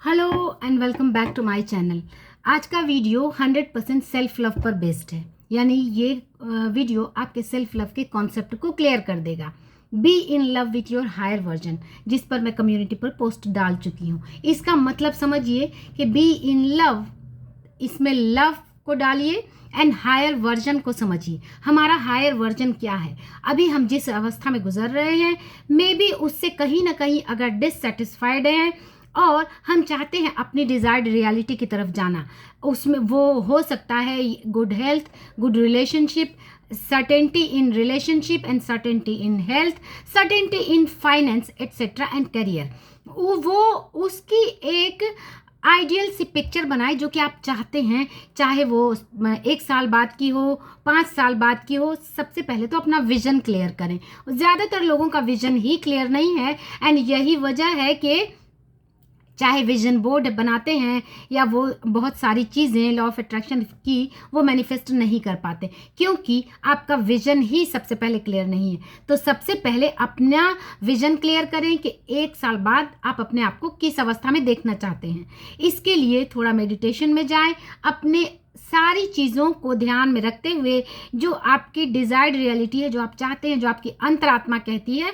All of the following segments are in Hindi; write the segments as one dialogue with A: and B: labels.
A: Hello and welcome back to my channel. आज का वीडियो 100% सेल्फ लव पर बेस्ड है, यानी ये वीडियो आपके सेल्फ लव के कॉन्सेप्ट को क्लियर कर देगा। Be in love with your higher version, जिस पर मैं कम्युनिटी पर पोस्ट डाल चुकी हूँ। इसका मतलब समझिए कि बी इन लव, इसमें लव को डालिए एंड हायर वर्जन को समझिए। हमारा हायर वर्जन क्या है, अभी हम जिस अवस्था में गुजर रहे हैं, मे बी उससे कहीं ना कहीं अगर डिससेटिस्फाइड हैं और हम चाहते हैं अपनी डिजायर्ड रियलिटी की तरफ जाना। उसमें वो हो सकता है good health, good relationship, certainty in relationship and certainty in health, certainty in finance etcetera and career. वो उसकी एक आइडियल सी पिक्चर बनाए जो कि आप चाहते हैं, चाहे वो 1 साल बाद की हो, 5 साल बाद की हो। सबसे पहले तो अपना विजन क्लियर करें। ज़्यादातर लोगों का विजन ही क्लियर नहीं है एंड यही वजह है कि चाहे विजन बोर्ड बनाते हैं या वो बहुत सारी चीज़ें लॉ ऑफ अट्रैक्शन की वो मैनिफेस्ट नहीं कर पाते, क्योंकि आपका विजन ही सबसे पहले क्लियर नहीं है। तो सबसे पहले अपना विजन क्लियर करें कि 1 साल बाद आप अपने आप को किस अवस्था में देखना चाहते हैं। इसके लिए थोड़ा मेडिटेशन में जाएं, अपने सारी चीज़ों को ध्यान में रखते हुए जो आपकी डिज़ायर्ड रियलिटी है, जो आप चाहते हैं, जो आपकी अंतरात्मा कहती है,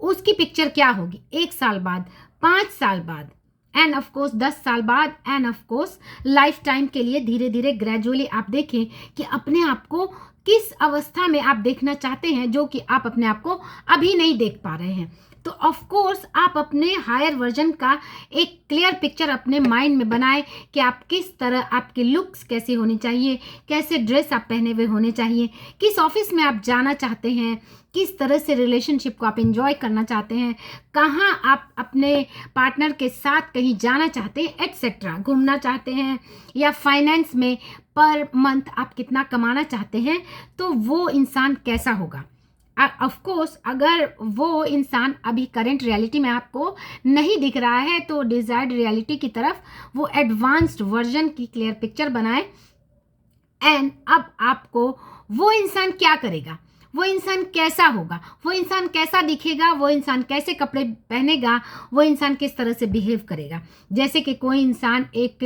A: उसकी पिक्चर क्या होगी 1 साल बाद, 5 साल बाद एंड ऑफ कोर्स 10 साल बाद end of course life time के लिए। धीरे धीरे ग्रेजुअली आप देखें कि अपने आप को किस अवस्था में आप देखना चाहते हैं, जो कि आप अपने आप को अभी नहीं देख पा रहे हैं। तो ऑफ कोर्स आप अपने हायर वर्जन का एक क्लियर पिक्चर अपने माइंड में बनाएं कि आप किस तरह, आपके लुक्स कैसे होनी चाहिए, कैसे ड्रेस आप पहने हुए होने चाहिए, किस ऑफिस में आप जाना चाहते हैं, किस तरह से रिलेशनशिप को आप एंजॉय करना चाहते हैं, कहाँ आप अपने पार्टनर के साथ कहीं जाना चाहते हैं एट्सेट्रा, घूमना चाहते हैं, या फाइनेंस में पर मंथ आप कितना कमाना चाहते हैं, तो वो इंसान कैसा होगा। ऑफ कोर्स अगर वो इंसान अभी करंट रियलिटी में आपको नहीं दिख रहा है तो डिजायर्ड रियलिटी की तरफ वो एडवांस्ड वर्जन की क्लियर पिक्चर बनाए। एंड अब आपको वो इंसान क्या करेगा, वो इंसान कैसा होगा, वो इंसान कैसा दिखेगा, वो इंसान कैसे कपड़े पहनेगा, वो इंसान किस तरह से बिहेव करेगा। जैसे कि कोई इंसान एक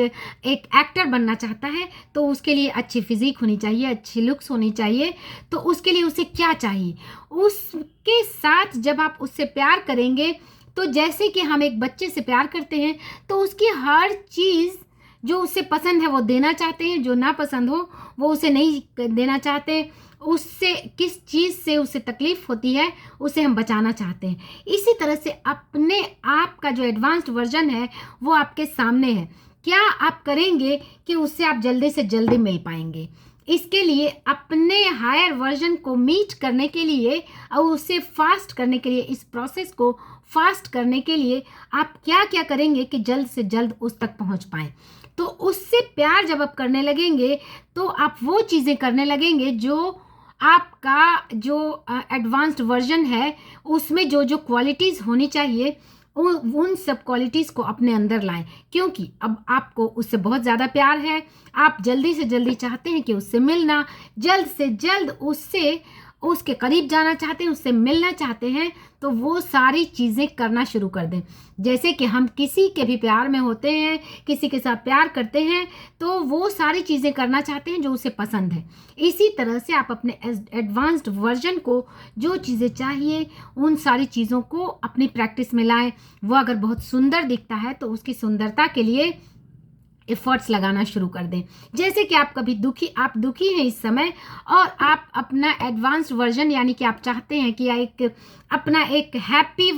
A: एक्टर बनना चाहता है तो उसके लिए अच्छी फिजिक होनी चाहिए, अच्छी लुक्स होनी चाहिए। तो उसके लिए उसे क्या चाहिए, उसके साथ जब आप उससे प्यार करेंगे तो जैसे कि हम एक बच्चे से प्यार करते हैं तो उसकी हर चीज़ जो उसे पसंद है वो देना चाहते हैं, जो ना पसंद हो वो उसे नहीं देना चाहते, उससे किस चीज़ से उसे तकलीफ होती है उसे हम बचाना चाहते हैं। इसी तरह से अपने आप का जो एडवांस्ड वर्जन है वो आपके सामने है। क्या आप करेंगे कि उससे आप जल्दी से जल्दी मिल पाएंगे। इसके लिए अपने हायर वर्जन को मीट करने के लिए और उसे फास्ट करने के लिए, इस प्रोसेस को फास्ट करने के लिए आप क्या क्या करेंगे कि जल्द से जल्द उस तक पहुंच पाएं। तो उससे प्यार जब आप करने लगेंगे तो आप वो चीज़ें करने लगेंगे जो आपका जो एडवांस्ड वर्जन है उसमें जो जो क्वालिटीज़ होनी चाहिए उन सब क्वालिटीज़ को अपने अंदर लाएं, क्योंकि अब आपको उससे बहुत ज़्यादा प्यार है। आप जल्दी से जल्दी चाहते हैं कि उससे मिलना, जल्द से जल्द उससे उसके करीब जाना चाहते हैं, उससे मिलना चाहते हैं। तो वो सारी चीज़ें करना शुरू कर दें। जैसे कि हम किसी के भी प्यार में होते हैं, किसी के साथ प्यार करते हैं तो वो सारी चीज़ें करना चाहते हैं जो उसे पसंद है। इसी तरह से आप अपने एडवांस्ड वर्जन को जो चीज़ें चाहिए उन सारी चीज़ों को अपनी प्रैक्टिस में लाएं। वो अगर बहुत सुंदर दिखता है तो उसकी सुंदरता के लिए एफर्ट्स लगाना शुरू कर दें। जैसे कि आप दुखी हैं इस समय और आप अपना एडवांस्ड वर्जन, यानी कि आप चाहते हैं कि अपना एक हैप्पी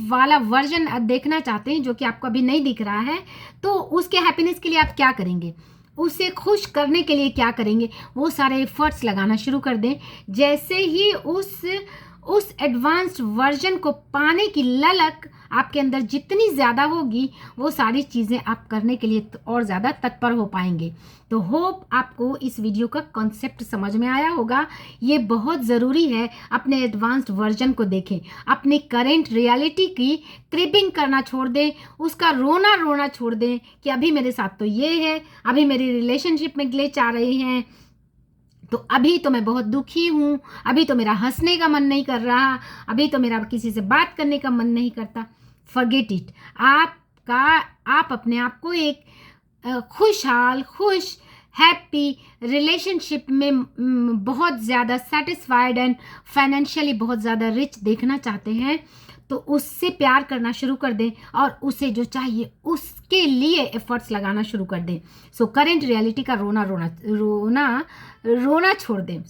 A: वाला वर्जन देखना चाहते हैं जो कि आपको अभी नहीं दिख रहा है। तो उसके हैप्पीनेस के लिए आप क्या करेंगे, उसे खुश करने के लिए क्या करेंगे, वो सारे एफर्ट्स लगाना शुरू कर दें। जैसे ही उस एडवांस्ड वर्जन को पाने की ललक आपके अंदर जितनी ज़्यादा होगी वो सारी चीज़ें आप करने के लिए और ज़्यादा तत्पर हो पाएंगे। तो होप आपको इस वीडियो का कॉन्सेप्ट समझ में आया होगा। ये बहुत ज़रूरी है, अपने एडवांस्ड वर्जन को देखें, अपनी करेंट रियलिटी की क्रिपिंग करना छोड़ दें, उसका रोना छोड़ दें कि अभी मेरे साथ तो ये है, अभी मेरी रिलेशनशिप में ग्लिच आ रहे हैं, तो अभी तो मैं बहुत दुखी हूँ, अभी तो मेरा हंसने का मन नहीं कर रहा, अभी तो मेरा किसी से बात करने का मन नहीं करता। Forget it. आप आप अपने आप को एक खुशहाल, खुश, हैप्पी रिलेशनशिप में बहुत ज़्यादा सेटिस्फाइड एंड फाइनेंशियली बहुत ज़्यादा रिच देखना चाहते हैं, तो उससे प्यार करना शुरू कर दें और उसे जो चाहिए उसके लिए एफर्ट्स लगाना शुरू कर दें. सो करेंट रियलिटी का रोना छोड़ दें.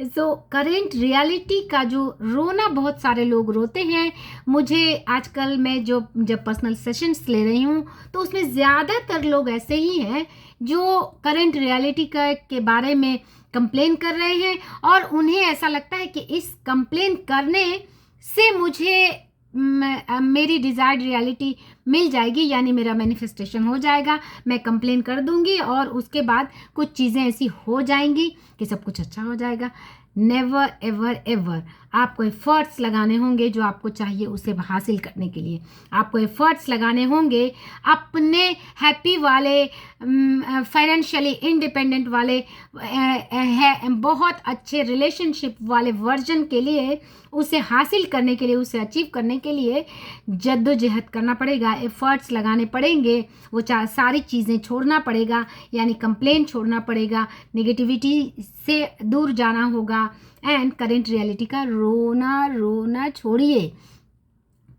A: सो करेंट रियलिटी का जो रोना बहुत सारे लोग रोते हैं. मुझे आजकल मैं जब पर्सनल सेशंस ले रही हूँ तो उसमें ज़्यादातर लोग ऐसे ही हैं जो करेंट रियलिटी के बारे में कंप्लेन कर रहे हैं और उन्हें ऐसा लगता है कि इस कंप्लेन करने से मुझे मेरी डिज़ायर्ड रियलिटी मिल जाएगी, यानी मेरा मैनिफेस्टेशन हो जाएगा. मैं कंप्लेन कर दूंगी और उसके बाद कुछ चीज़ें ऐसी हो जाएंगी कि सब कुछ अच्छा हो जाएगा. Never ever ever. आपको एफर्ट्स लगाने होंगे जो आपको चाहिए उसे हासिल करने के लिए. आपको एफर्ट्स लगाने होंगे अपने हैप्पी वाले, फाइनेंशियली इंडिपेंडेंट वाले, बहुत अच्छे रिलेशनशिप वाले वर्जन के लिए, उसे हासिल करने के लिए, उसे अचीव करने के लिए जद्दोजहद करना पड़ेगा, एफर्ट्स लगाने पड़ेंगे. वो सारी चीज़ें छोड़ना पड़ेगा, यानी कंप्लेन छोड़ना पड़ेगा, नेगेटिविटी से दूर जाना होगा एंड करेंट रियलिटी का रोना छोड़िए.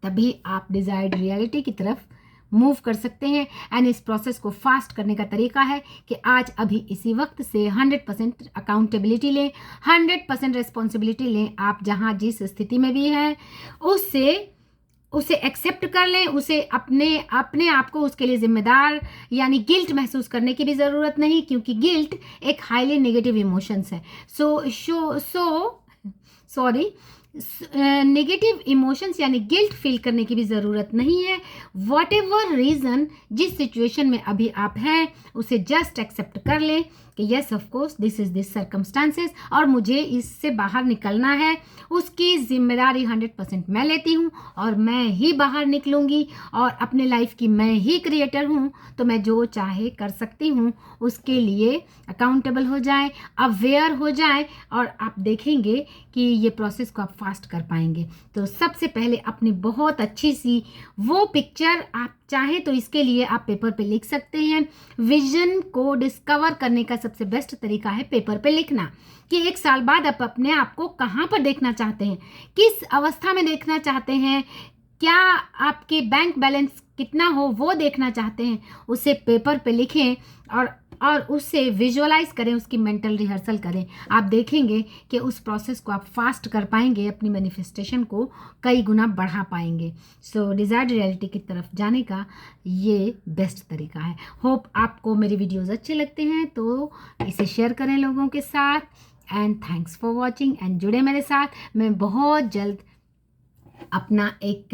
A: तभी आप डिज़ायर्ड रियलिटी की तरफ मूव कर सकते हैं. एंड इस प्रोसेस को फास्ट करने का तरीका है कि आज अभी इसी वक्त से 100% अकाउंटेबिलिटी लें, 100% रिस्पॉन्सिबिलिटी लें. आप जहां जिस स्थिति में भी हैं उसे एक्सेप्ट कर लें. उसे अपने आप को उसके लिए जिम्मेदार, यानी गिल्ट महसूस करने की भी ज़रूरत नहीं, क्योंकि गिल्ट एक हाईली नेगेटिव इमोशंस है. नेगेटिव इमोशंस यानी गिल्ट फील करने की भी ज़रूरत नहीं है. वॉट एवर रीज़न, जिस सिचुएशन में अभी आप हैं उसे जस्ट एक्सेप्ट कर लें कि yes of course this is this circumstances और मुझे इससे बाहर निकलना है. उसकी जिम्मेदारी 100% मैं लेती हूँ और मैं ही बाहर निकलूँगी और अपने लाइफ की मैं ही क्रिएटर हूँ. तो मैं जो चाहे कर सकती हूँ. उसके लिए अकाउंटेबल हो जाएं, अवेयर हो जाएं और आप देखेंगे कि ये प्रोसेस को आप फास्ट कर पाएंगे. तो सबसे पहले अपनी बहुत अच्छी सी वो पिक्चर, आप चाहें तो इसके लिए आप पेपर पे लिख सकते हैं. विजन को डिस्कवर करने का सबसे बेस्ट तरीका है पेपर पे लिखना, कि 1 साल बाद आप अपने आप को कहाँ पर देखना चाहते हैं, किस अवस्था में देखना चाहते हैं, क्या आपके बैंक बैलेंस कितना हो वो देखना चाहते हैं. उसे पेपर पे लिखें और उससे विजुअलाइज करें, उसकी मेंटल रिहर्सल करें. आप देखेंगे कि उस प्रोसेस को आप फास्ट कर पाएंगे, अपनी मैनिफेस्टेशन को कई गुना बढ़ा पाएंगे. सो डिज़ायर्ड रियलिटी की तरफ जाने का ये बेस्ट तरीका है. होप आपको मेरे वीडियोस अच्छे लगते हैं तो इसे शेयर करें लोगों के साथ. And thanks for watching and जुड़े मेरे साथ. मैं बहुत जल्द अपना एक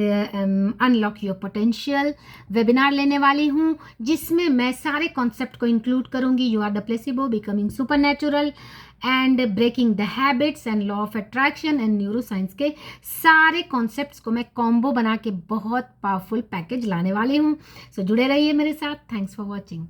A: अनलॉक योर पोटेंशियल वेबिनार लेने वाली हूँ, जिसमें मैं सारे कॉन्सेप्ट को इंक्लूड करूँगी. You are the placebo, becoming supernatural and breaking the habits and law of attraction and neuroscience के सारे कॉन्सेप्ट्स को मैं कॉम्बो बना के बहुत पावरफुल पैकेज लाने वाली हूँ. सो जुड़े रहिए मेरे साथ. Thanks for watching.